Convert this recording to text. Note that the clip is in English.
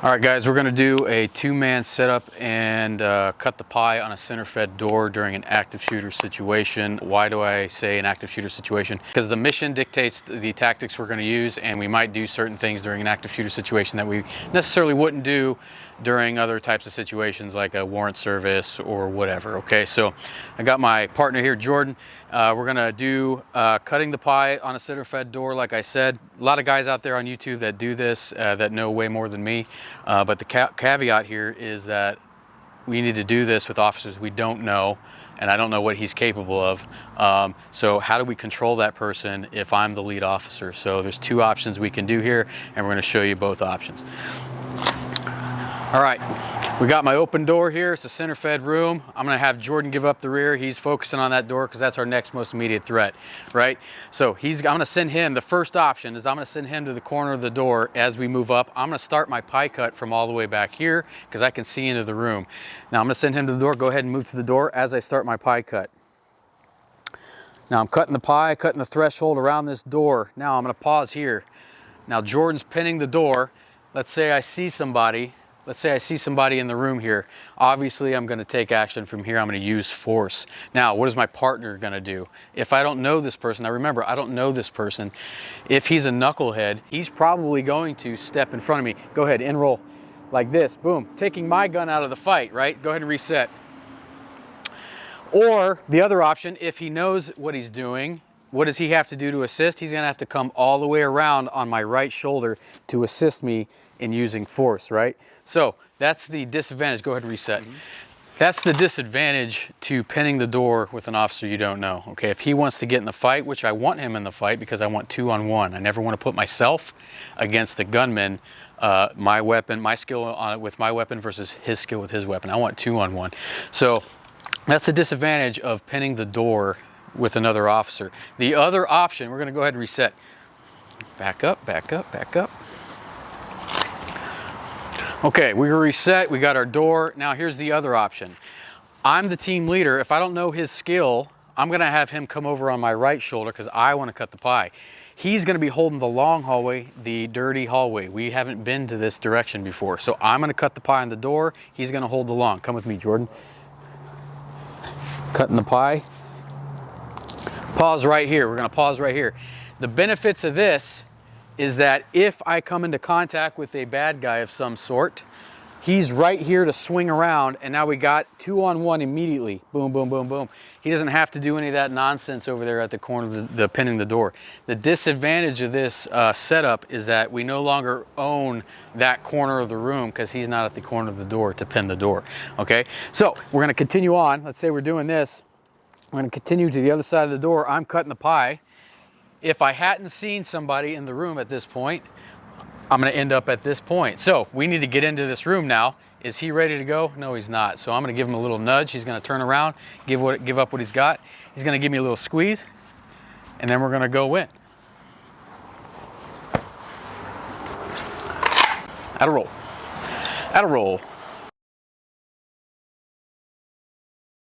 All right, guys, we're gonna do a two-man setup and cut the pie on a center-fed door during an active shooter situation. Why do I say an active shooter situation? Because the mission dictates the tactics we're gonna use, and we might do certain things during an active shooter situation that we necessarily wouldn't do during other types of situations like a warrant service or whatever. Okay, so I got my partner here, Jordan. We're gonna do cutting the pie on a center-fed door. Like I said, a lot of guys out there on YouTube that do this that know way more than me. But the caveat here is that we need to do this with officers we don't know, and I don't know what he's capable of. So how do we control that person if I'm the lead officer? So there's two options we can do here, and we're gonna show you both options. All right, we got my open door here. It's a center-fed room. I'm gonna have Jordan give up the rear. He's focusing on that door because that's our next most immediate threat, right? So I'm gonna send him, the first option is I'm gonna send him to the corner of the door as we move up. I'm gonna start my pie cut from all the way back here because I can see into the room. Now I'm gonna send him to the door. Go ahead and move to the door as I start my pie cut. Now I'm cutting the pie, cutting the threshold around this door. Now I'm gonna pause here. Now Jordan's pinning the door. Let's say I see somebody. Let's say I see somebody in the room here. Obviously, I'm gonna take action from here. I'm gonna use force. Now, what is my partner gonna do? If I don't know this person, now remember, I don't know this person. If he's a knucklehead, he's probably going to step in front of me. Go ahead, enroll like this, boom. Taking my gun out of the fight, right? Go ahead and reset. Or the other option, if he knows what he's doing, what does he have to do to assist? He's gonna have to come all the way around on my right shoulder to assist me in using force, right? So that's the disadvantage. Go ahead and reset. That's the disadvantage to pinning the door with an officer you don't know, okay? If he wants to get in the fight, which I want him in the fight because I want 2-on-1. I never want to put myself against the gunman, my weapon, my skill on it with my weapon versus his skill with his weapon. I want 2-on-1. So that's the disadvantage of pinning the door with another officer. The other option, we're gonna go ahead and reset. Back up, back up, back up. Okay, we reset, we got our door. Now here's the other option. I'm the team leader. If I don't know his skill, I'm gonna have him come over on my right shoulder because I wanna cut the pie. He's gonna be holding the long hallway, the dirty hallway. We haven't been to this direction before. So I'm gonna cut the pie on the door. He's gonna hold the long. Come with me, Jordan. Cutting the pie. Pause right here. We're gonna pause right here. The benefits of this is that if I come into contact with a bad guy of some sort, he's right here to swing around, and now we got 2-on-1 immediately. Boom, boom, boom, boom. He doesn't have to do any of that nonsense over there at the corner of the pinning the door. The disadvantage of this setup is that we no longer own that corner of the room because he's not at the corner of the door to pin the door, okay? So we're gonna continue on. Let's say we're doing this. I'm gonna continue to the other side of the door. I'm cutting the pie. If I hadn't seen somebody in the room at this point, I'm gonna end up at this point. So we need to get into this room now. Is he ready to go? No, he's not. So I'm gonna give him a little nudge. He's gonna turn around, give up what he's got. He's gonna give me a little squeeze, and then we're gonna go in. Out of roll. Out of roll.